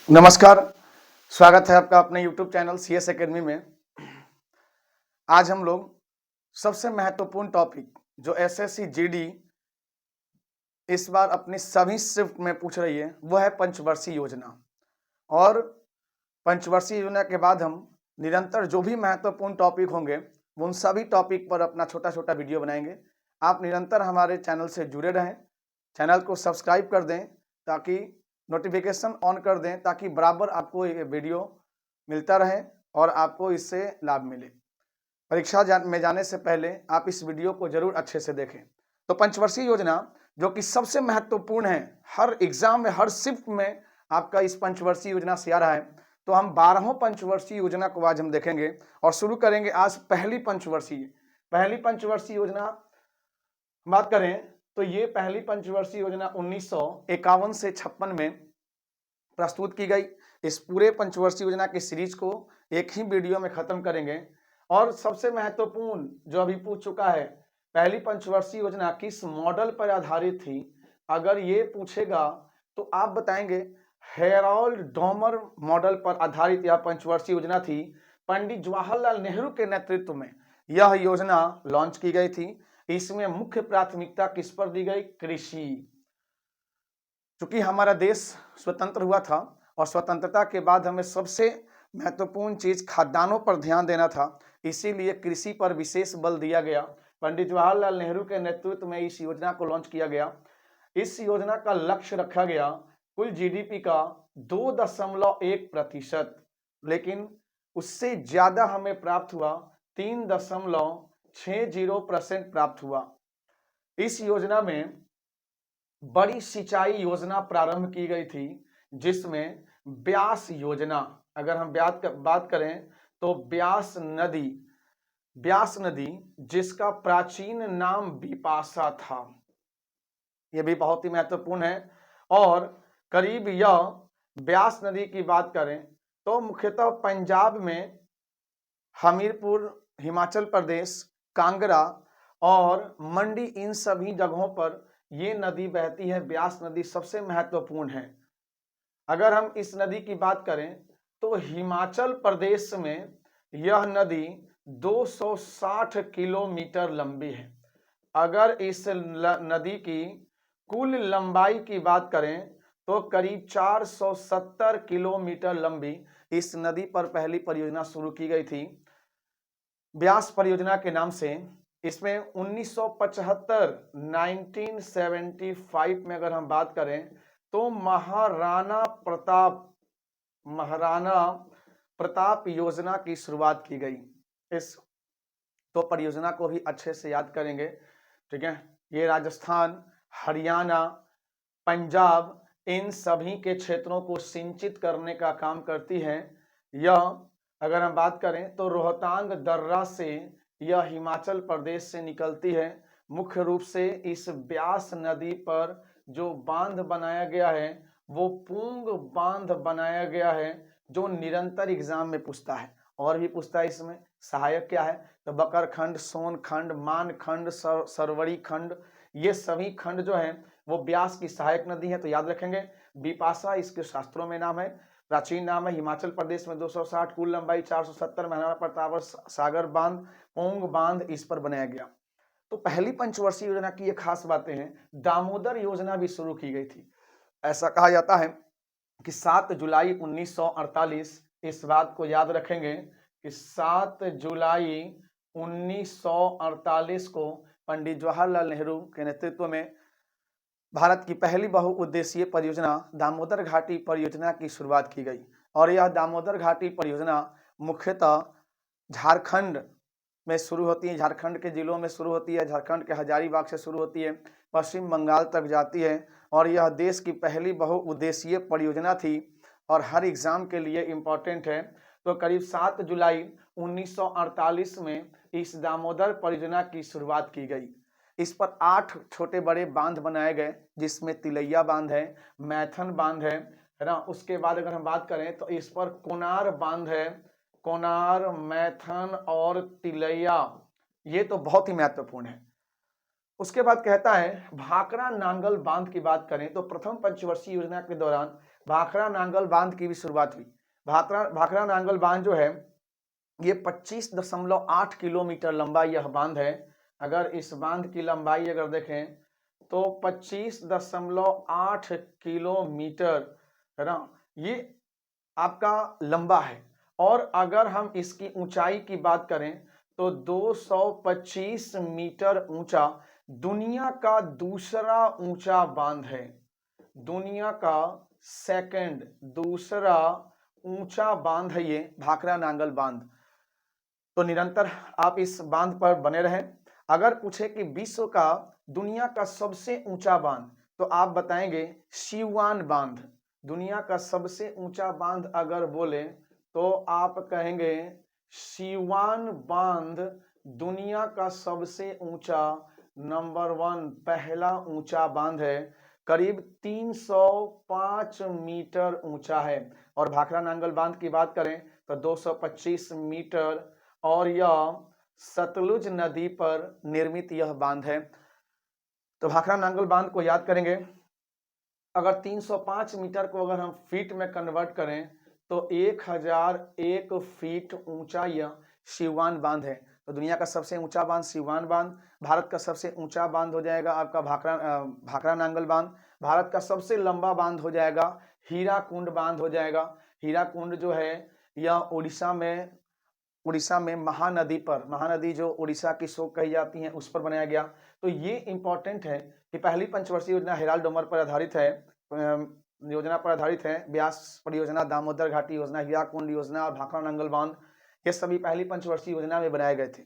नमस्कार, स्वागत है आपका अपने YouTube चैनल CS एकेडमी में। आज हम लोग सबसे महत्वपूर्ण टॉपिक जो एसएससी जीडी इस बार अपनी सभी शिफ्ट में पूछ रही है, वह है पंचवर्षीय योजना। और पंचवर्षीय योजना के बाद हम निरंतर जो भी महत्वपूर्ण टॉपिक होंगे, उन सभी टॉपिक पर अपना छोटा-छोटा वीडियो बनाएंगे। आप निरंतर हमारे चैनल से जुड़े रहें, चैनल को सब्सक्राइब कर दें ताकि नोटिफिकेशन ऑन कर दें ताकि बराबर आपको ये वीडियो मिलता रहे और आपको इससे लाभ मिले। परीक्षा में जाने से पहले आप इस वीडियो को जरूर अच्छे से देखें। तो पंचवर्षीय योजना जो कि सबसे महत्वपूर्ण है, हर एग्जाम में हर शिफ्ट में आपका इस पंचवर्षीय योजना से आ रहा है। तो हम 12 पंचवर्षीय योजना को आज हम देखेंगे और शुरू करेंगे आज पहली पंचवर्षीय योजना बात करें तो ये पहली पंचवर्षीय योजना 1951 से 56 में प्रस्तुत की गई। इस पूरे पंचवर्षीय योजना की सीरीज को एक ही वीडियो में खत्म करेंगे। और सबसे महत्वपूर्ण जो अभी पूछ चुका है, पहली पंचवर्षीय योजना किस मॉडल पर आधारित थी, अगर ये पूछेगा तो आप बताएंगे हेरोल्ड डॉमर मॉडल पर आधारित यह पंचवर्षीय योजना थी। पंडित जवाहरलाल नेहरू के नेतृत्व में यह योजना लॉन्च की गई थी। इसमें मुख्य प्राथमिकता किस पर दी गई? कृषि। चूंकि हमारा देश स्वतंत्र हुआ था और स्वतंत्रता के बाद हमें सबसे महत्वपूर्ण चीज खाद्यान्नों पर ध्यान देना था, इसीलिए कृषि पर विशेष बल दिया गया। पंडित जवाहरलाल नेहरू के नेतृत्व में इस योजना को लॉन्च किया गया। इस योजना का लक्ष्य रखा गया कुल जीडीपी का 2.1%, लेकिन उससे ज्यादा हमें प्राप्त हुआ 3.60% प्राप्त हुआ। इस योजना में बड़ी सिंचाई योजना प्रारंभ की गई थी, जिसमें ब्यास योजना, अगर हम बात करें तो ब्यास नदी जिसका प्राचीन नाम बिपाशा था, यह भी बहुत ही महत्वपूर्ण है। और करीब यह ब्यास नदी की बात करें तो मुख्यतः पंजाब में हमीरपुर, हिमाचल प्रदेश, कांगड़ा और मंडी, इन सभी जगहों पर ये नदी बहती है। ब्यास नदी सबसे महत्वपूर्ण है। अगर हम इस नदी की बात करें तो हिमाचल प्रदेश में यह नदी 260 किलोमीटर लंबी है। अगर इस नदी की कुल लंबाई की बात करें तो करीब 470 किलोमीटर लंबी इस नदी पर पहली परियोजना शुरू की गई थी ब्यास परियोजना के नाम से। इसमें 1975 में अगर हम बात करें तो महाराणा प्रताप योजना की शुरुआत की गई। इस तो परियोजना को भी अच्छे से याद करेंगे, ठीक है। ये राजस्थान, हरियाणा, पंजाब, इन सभी के क्षेत्रों को सिंचित करने का काम करती है। यह अगर हम बात करें तो रोहतांग दर्रा से यह हिमाचल प्रदेश से निकलती है। मुख्य रूप से इस ब्यास नदी पर जो बांध बनाया गया है वो पूंग बांध बनाया गया है, जो निरंतर एग्जाम में पूछता है। और भी पूछता है इसमें सहायक क्या है, तो बकर खंड, सोन खंड, मान खंड, सरवड़ी खंड, ये सभी खंड जो है वो ब्यास की सहायक नदी है। तो याद रखेंगे बिपाशा इसके शास्त्रों में नाम है, प्राचीन नाम है। हिमाचल प्रदेश में 260, कुल लंबाई 470, महाराणा प्रताप सागर बांध, पोंग बांध इस पर बनाया गया। तो पहली पंचवर्षीय योजना की ये खास बातें हैं। दामोदर योजना भी शुरू की गई थी। ऐसा कहा जाता है कि 7 जुलाई 1948, इस बात को याद रखेंगे कि 7 जुलाई 1948 को पंडित जवाहरलाल नेहरू के नेतृत्व में भारत की पहली बहुउद्देशीय परियोजना दामोदर घाटी परियोजना की शुरुआत की गई। और यह दामोदर घाटी परियोजना मुख्यतः झारखंड में शुरू होती है, झारखंड के जिलों में शुरू होती है, झारखंड के हजारीबाग से शुरू होती है, पश्चिम बंगाल तक जाती है। और यह देश की पहली बहुउद्देशीय परियोजना थी और हर एग्जाम के लिए इम्पोर्टेंट है। तो करीब 7 जुलाई 1948 में इस दामोदर परियोजना की शुरुआत की गई। इस पर 8 छोटे बड़े बांध बनाए गए, जिसमें तिलैया बांध है, मैथन बांध है ना। उसके बाद अगर हम बात करें तो इस पर कोनार बांध है, कोनार, मैथन और तिलैया, ये तो बहुत ही महत्वपूर्ण है। उसके बाद कहता है भाखड़ा नांगल बांध की बात करें तो प्रथम पंचवर्षीय योजना के दौरान भाखड़ा नांगल बांध की भी शुरुआत हुई। भाखड़ा नांगल बांध जो है ये 25.8 किलोमीटर लंबा यह बांध है। अगर इस बांध की लंबाई अगर देखें तो 25.8 किलोमीटर है ना, ये आपका लंबा है। और अगर हम इसकी ऊंचाई की बात करें तो 225 मीटर ऊंचा दुनिया का दूसरा ऊंचा बांध है। दुनिया का सेकंड दूसरा ऊंचा बांध है ये भाखड़ा नांगल बांध। तो निरंतर आप इस बांध पर बने रहें। अगर पूछे कि विश्व का दुनिया का सबसे ऊंचा बांध तो आप बताएंगे सिवान बांध। दुनिया का सबसे ऊंचा बांध अगर बोले तो आप कहेंगे सिवान बांध दुनिया का सबसे ऊंचा नंबर 1 पहला ऊंचा बांध है। करीब 305 मीटर ऊंचा है। और भाखड़ा नांगल बांध की बात करें तो 225 मीटर और यह सतलुज नदी पर निर्मित यह बांध है। तो भाखड़ा नांगल बांध को याद करेंगे। अगर 305 मीटर को अगर हम फीट में कन्वर्ट करें तो 1001 फीट ऊंचा यह सिवान बांध है। तो दुनिया का सबसे ऊंचा बांध सिवान बांध। भारत का सबसे ऊंचा बांध हो जाएगा आपका भाखड़ा नांगल बांध। भारत का सबसे लंबा बांध हो जाएगा हीराकुंड बांध हो जाएगा। हीराकुंड जो है यह उड़ीसा में महानदी पर, महानदी जो उड़ीसा की शोक कही जाती है उस पर बनाया गया। तो ये इंपॉर्टेंट है कि पहली पंचवर्षीय योजना हेराल्ड डोमर पर आधारित है, योजना पर आधारित है। ब्यास परियोजना, दामोदर घाटी योजना, हीराकुंड योजना और भाखड़ा नांगल बांध ये सभी पहली पंचवर्षीय योजना में बनाए गए थे।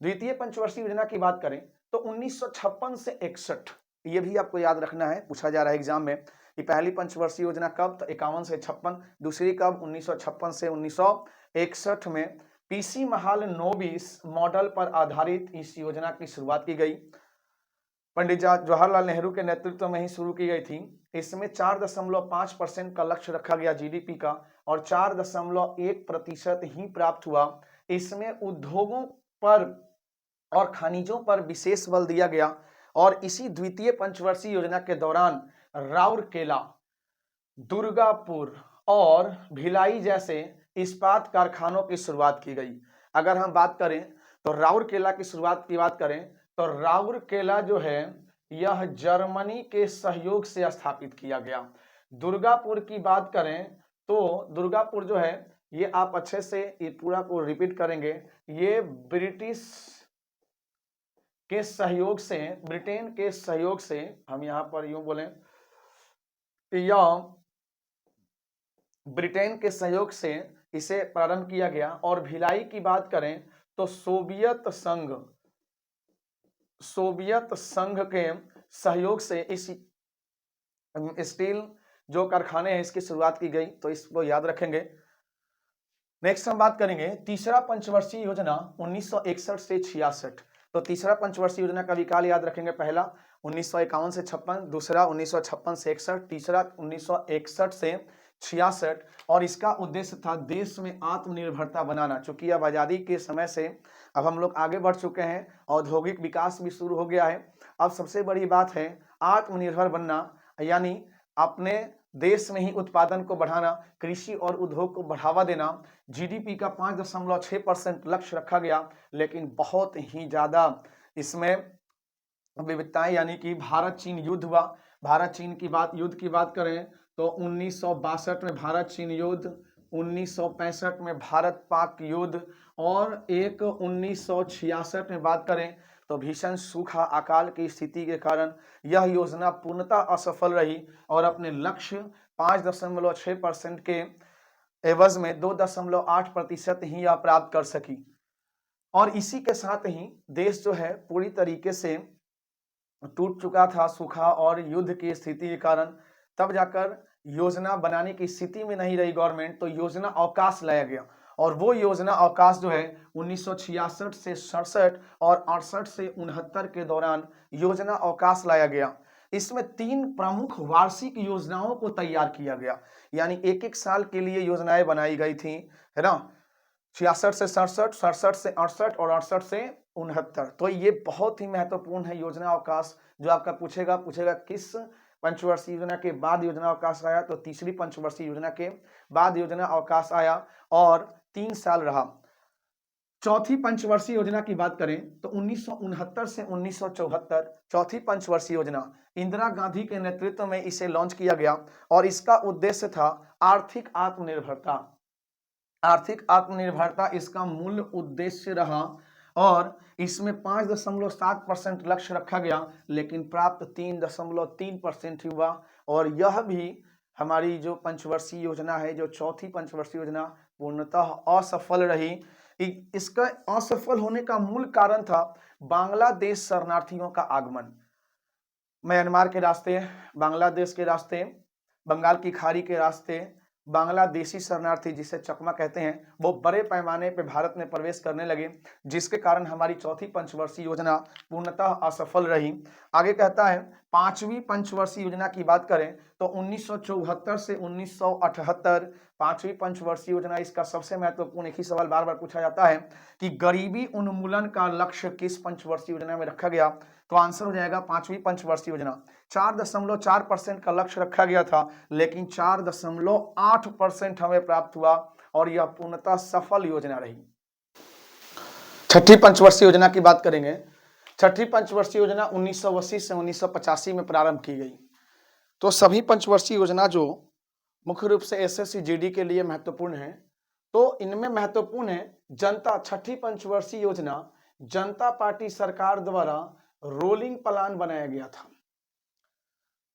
द्वितीय पंचवर्षीय योजना की बात करें तो 1956 से 61, ये भी आपको याद रखना है, पूछा जा रहा है एग्जाम में कि पहली पंचवर्षीय योजना कब, तो 51 से 56। दूसरी कब, 1956 से 1961 में पीसी महाल नोबिस मॉडल पर आधारित इस योजना की शुरुआत की गई। पंडित जवाहरलाल नेहरू के नेतृत्व में ही शुरू की गई थी। इसमें 4.5% का लक्ष्य रखा गया जीडीपी का और 4.1% ही प्राप्त हुआ। इसमें उद्योगों पर और खनिजों पर विशेष बल दिया गया। और इसी द्वितीय पंचवर्षीय योजना के दौरान राउरकेला, दुर्गापुर और भिलाई जैसे इस्पात कारखानों की शुरुआत की गई। अगर हम बात करें तो राउरकेला की शुरुआत की बात करें तो राउरकेला जो है यह जर्मनी के सहयोग से स्थापित किया गया। दुर्गापुर की बात करें तो दुर्गापुर जो है ये आप अच्छे से ये पूरा को रिपीट करेंगे, ये ब्रिटिश के सहयोग से, ब्रिटेन के सहयोग से, हम यहां पर यूं बोलें यह ब्रिटेन के सहयोग से इसे प्रारंभ किया गया। और भिलाई की बात करें तो सोवियत संघ के सहयोग से इस स्टील जो कारखाने हैं इसकी शुरुआत की गई। तो इसको याद रखेंगे। नेक्स्ट हम बात करेंगे तीसरा पंचवर्षीय योजना 1961 से 66। तो तीसरा पंचवर्षीय योजना का विकाल याद रखेंगे। पहला 1951 से 56, दूसरा 1956 से 61, तीसरा 1961 से 66। और इसका उद्देश्य था देश में आत्मनिर्भरता बनाना। चूंकि अब आजादी के समय से अब हम लोग आगे बढ़ चुके हैं, औद्योगिक विकास भी शुरू हो गया है। अब सबसे बड़ी बात है आत्मनिर्भर बनना, यानी अपने देश में ही उत्पादन को बढ़ाना, कृषि और उद्योग को बढ़ावा देना। जीडीपी का 5.6% लक्ष्य रखा गया, लेकिन बहुत ही ज्यादा इसमें विविधताएं, यानी कि भारत चीन युद्ध हुआ। भारत चीन की युद्ध की बात करें तो 1962 में भारत चीन युद्ध, 1965 में भारत पाक युद्ध और एक 1966 में बात करें तो भीषण सूखा अकाल की स्थिति के कारण यह योजना पूर्णतः असफल रही और अपने लक्ष्य 5.6% के एवज में 2.8% ही यह प्राप्त कर सकी। और इसी के साथ ही देश जो है पूरी तरीके से टूट चुका था सूखा और युद्ध की स्थिति के कारण। तब जाकर योजना बनाने की स्थिति में नहीं रही गवर्नमेंट, तो योजना अवकाश लाया गया। और वो योजना अवकाश जो है 1966 से 67 और 68 से 69 के दौरान योजना अवकाश लाया गया। इसमें 3 प्रमुख वार्षिक योजनाओं को तैयार किया गया, यानी एक एक साल के लिए योजनाएं बनाई गई थी, है ना। 66 से 67, 67 से 68 और 68 से 69। तो ये बहुत ही महत्वपूर्ण है योजना अवकाश। जो आपका पूछेगा किस पंचवर्षीय योजना के बाद योजना अवकाश आया तो तीसरी पंचवर्षीय योजना के बाद योजना अवकाश आया और 3 साल रहा। चौथी पंचवर्षीय योजना की बात करें तो 1969 से 1974 चौथी पंचवर्षीय योजना इंदिरा गांधी के नेतृत्व में इसे लॉन्च किया गया और इसका उद्देश्य था आर्थिक आत्मनिर्भरता। आर्थिक आत्मनिर्भरता इसका मूल उद्देश्य रहा और इसमें 5.7% लक्ष्य रखा गया, लेकिन प्राप्त 3.3% हुआ। और यह भी हमारी जो पंचवर्षीय योजना है, जो चौथी पंचवर्षीय योजना, पूर्णतः असफल रही। इसका असफल होने का मूल कारण था बांग्लादेश शरणार्थियों का आगमन। म्यांमार के रास्ते, बांग्लादेश के रास्ते, बंगाल की खाड़ी के रास्ते बांग्लादेशी शरणार्थी, जिसे चकमा कहते हैं, वो बड़े पैमाने पे भारत में प्रवेश करने लगे, जिसके कारण हमारी चौथी पंचवर्षीय योजना पूर्णतः असफल रही। आगे कहता है पांचवी पंचवर्षीय योजना की बात करें तो 1974 से 1978 पांचवी पंचवर्षीय योजना। इसका सबसे महत्वपूर्ण एक ही सवाल बार बार पूछा जाता है कि गरीबी उन्मूलन का लक्ष्य किस पंचवर्षीय योजना में रखा गया, तो आंसर हो जाएगा पांचवी पंचवर्षीय योजना। 4.4% का लक्ष्य रखा गया था, लेकिन 4.8% हमें प्राप्त हुआ और यह पूर्णतः सफल योजना रही। छठी पंचवर्षीय योजना की बात करेंगे। छठी पंचवर्षीय योजना 1980 से 1985 में प्रारंभ की गई। तो सभी पंचवर्षीय योजना जो मुख्य रूप से एसएससी जीडी के लिए महत्वपूर्ण है, तो इनमें महत्वपूर्ण है जनता छठी पंचवर्षीय योजना जनता पार्टी सरकार द्वारा रोलिंग प्लान बनाया गया था।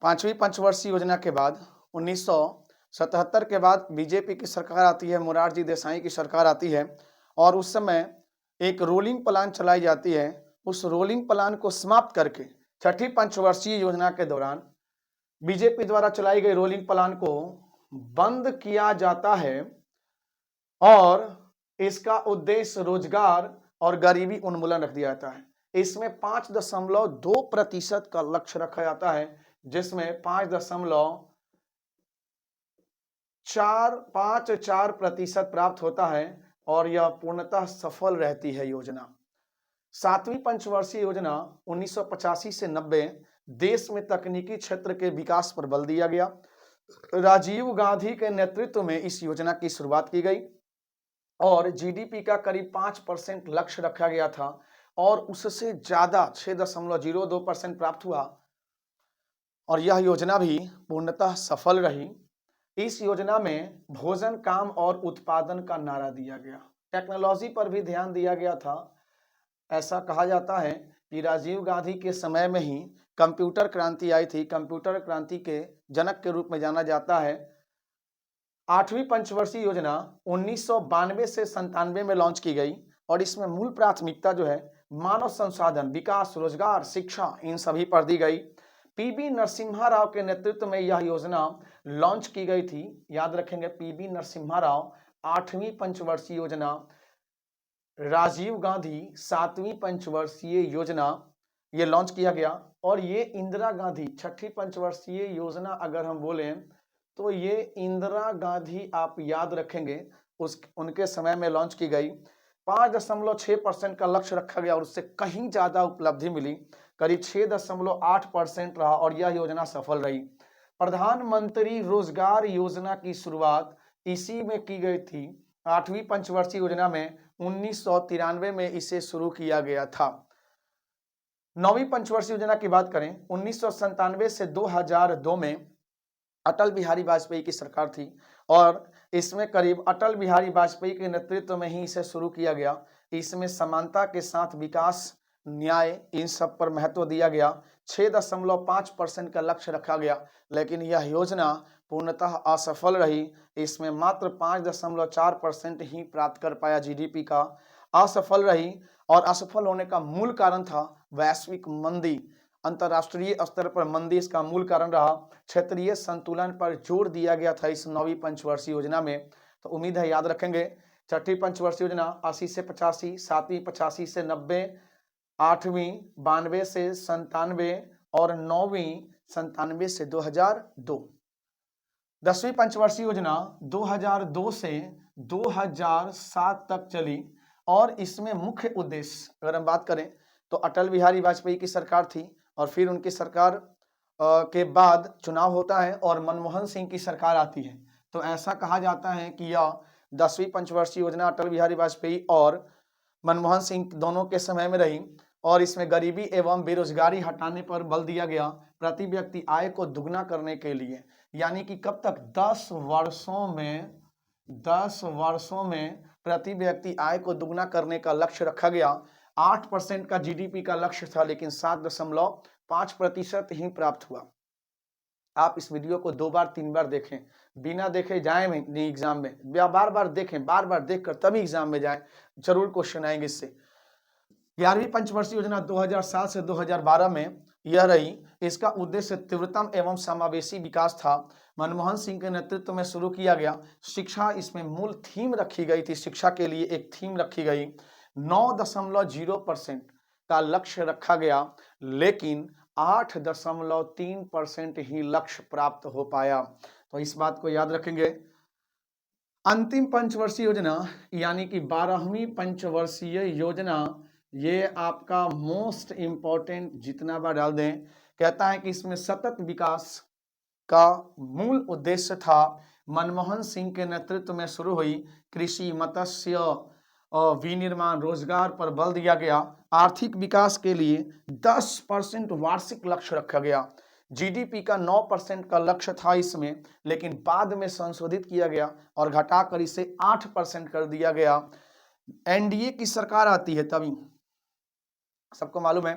पांचवी पंचवर्षीय योजना के बाद 1977 के बाद बीजेपी की सरकार आती है, मोरारजी देसाई की सरकार आती है और उस समय एक रोलिंग प्लान चलाई जाती है। उस रोलिंग प्लान को समाप्त करके छठी पंचवर्षीय योजना के दौरान बीजेपी द्वारा चलाई गई रोलिंग प्लान को बंद किया जाता है और इसका उद्देश्य रोजगार और गरीबी उन्मूलन रख दिया जाता है। इसमें 5.2% का लक्ष्य रखा जाता है, जिसमें 5.54% प्राप्त होता है और यह पूर्णतः सफल रहती है योजना। सातवीं पंचवर्षीय योजना 1985 से 90 देश में तकनीकी क्षेत्र के विकास पर बल दिया गया। राजीव गांधी के नेतृत्व में इस योजना की शुरुआत की गई और जीडीपी का करीब 5% लक्ष्य रखा गया था और उससे ज्यादा 6.02% प्राप्त हुआ और यह योजना भी पूर्णतः सफल रही। इस योजना में भोजन, काम और उत्पादन का नारा दिया गया। टेक्नोलॉजी पर भी ध्यान दिया गया था। ऐसा कहा जाता है कि राजीव गांधी के समय में ही कंप्यूटर क्रांति आई थी। कंप्यूटर क्रांति के जनक के रूप में जाना जाता है। आठवीं पंचवर्षीय योजना 1992 से 97 में लॉन्च की गई और इसमें मूल प्राथमिकता जो है मानव संसाधन विकास, रोजगार, शिक्षा, इन सभी पर दी गई। पीबी नरसिम्हा राव के नेतृत्व में यह योजना लॉन्च की गई थी। याद रखेंगे, पीबी नरसिम्हा राव। आठवीं पंचवर्षीय योजना राजीव गांधी, सातवीं पंचवर्षीय योजना ये लॉन्च किया गया और ये इंदिरा गांधी छठी पंचवर्षीय योजना अगर हम बोलें तो ये इंदिरा गांधी आप याद रखेंगे उनके समय में लॉन्च की गई। 5.6% का लक्ष्य रखा गया और उससे कहीं ज्यादा उपलब्धि मिली, करीब 6.8% रहा और यह योजना सफल रही। प्रधानमंत्री रोजगार योजना की शुरुआत इसी में की गई थी। आठवीं पंचवर्षीय योजना में 1993 में इसे शुरू किया गया था। नौवीं पंचवर्षीय योजना की बात करें 1997 से 2002 में अटल बिहारी वाजपेयी की सरकार थी और इसमें करीब अटल बिहारी वाजपेयी के नेतृत्व में ही इसे शुरू किया गया। इसमें समानता के साथ विकास, न्याय, इन सब पर महत्व दिया गया। 6.5% का लक्ष्य रखा गया, लेकिन यह योजना पूर्णतः असफल रही। इसमें मात्र 5.4% ही प्राप्त कर पाया जीडीपी का। असफल रही और असफल होने का मूल कारण था वैश्विक मंदी, अंतरराष्ट्रीय स्तर पर मंदी इसका मूल कारण रहा। क्षेत्रीय संतुलन पर जोर दिया गया था इस नौवीं पंचवर्षीय योजना में। तो उम्मीद है याद रखेंगे। छठी पंचवर्षीय योजना 80 से 85, सातवीं 85 से 90, आठवीं 92 से 97 और नौवीं 97 से 2002। 10वीं पंचवर्षीय योजना 2002 से 2007 तक चली और इसमें मुख्य उद्देश्य अगर हम बात करें तो अटल बिहारी वाजपेयी की सरकार थी और फिर उनकी सरकार के बाद चुनाव होता है और मनमोहन सिंह की सरकार आती है। तो ऐसा कहा जाता है कि यह 10वीं पंचवर्षीय योजना अटल बिहारी वाजपेयी और मनमोहन सिंह दोनों के समय में रही और इसमें गरीबी एवं बेरोजगारी हटाने पर बल दिया गया, प्रति व्यक्ति आय को दुगना करने के लिए। यानी कि कब तक? 10 वर्षों में प्रति व्यक्ति आय को दुगना करने का लक्ष्य रखा गया। 8% का जीडीपी का लक्ष्य था, लेकिन 7.5% ही प्राप्त हुआ। आप इस वीडियो को 2 बार 3 बार देखें, बिना देखे जाए नहीं एग्जाम में, या बार बार देखें, बार बार देखकर तभी एग्जाम में जाए, जरूर क्वेश्चन आएंगे इससे। 11वीं पंचवर्षीय योजना 2007 से 2012 में यह रही। इसका उद्देश्य तीव्रतम एवं समावेशी विकास था। मनमोहन सिंह के नेतृत्व में शुरू किया गया। शिक्षा इसमें मूल थीम रखी गई थी, शिक्षा के लिए एक थीम रखी गई। 9.0% का लक्ष्य रखा गया, लेकिन 8.3% ही लक्ष्य प्राप्त हो पाया। तो इस बात को याद रखेंगे। अंतिम पंचवर्षीय योजना यानी कि 12वीं पंचवर्षीय योजना, ये आपका मोस्ट इंपॉर्टेंट, जितना बार डाल दें। कहता है कि इसमें सतत विकास का मूल उद्देश्य था। मनमोहन सिंह के नेतृत्व में शुरू हुई। कृषि, मत्स्य और विनिर्माण, रोजगार पर बल दिया गया। आर्थिक विकास के लिए 10% वार्षिक लक्ष्य रखा गया। जीडीपी का 9% का लक्ष्य था इसमें, लेकिन बाद में संशोधित किया गया और घटाकर इसे 8% कर दिया गया। एनडीए की सरकार आती है तभी। सबको मालूम है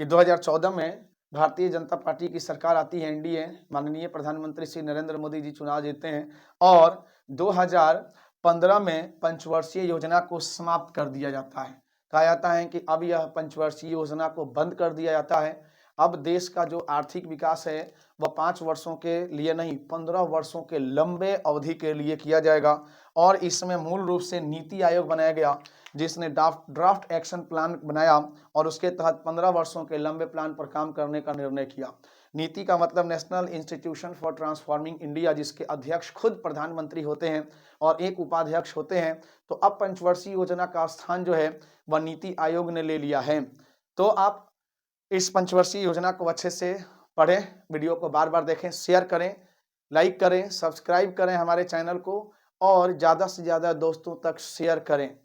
कि 2014 में भारतीय जनता पार्टी की सरकार आती है, एनडीए, माननीय प्रधानमंत्री श्री नरेंद्र मोदी जी चुनाव जीतते हैं और 2015 में पंचवर्षीय योजना को समाप्त कर दिया जाता है। कहा जाता है कि अब यह पंचवर्षीय योजना को बंद कर दिया जाता है। अब देश का जो आर्थिक विकास है वह 5 वर्षों के लिए नहीं, 15 वर्षों के लंबे अवधि के लिए किया जाएगा। और इसमें मूल रूप से नीति आयोग बनाया गया, जिसने ड्राफ्ट एक्शन प्लान बनाया और उसके तहत 15 वर्षों के लंबे प्लान पर काम करने का निर्णय किया। नीति का मतलब national institution for transforming India, जिसके अध्यक्ष खुद प्रधानमंत्री होते हैं और एक उपाध्यक्ष होते हैं। तो अब पंचवर्षीय योजना का स्थान जो है वह नीति आयोग ने ले लिया है। तो आप इस पंचवर्षीय योजना को अच्छे से पढ़ें, वीडियो को बार बार देखें, शेयर करें, लाइक करें, सब्सक्राइब करें हमारे चैनल को और ज़्यादा से ज़्यादा दोस्तों तक शेयर करें।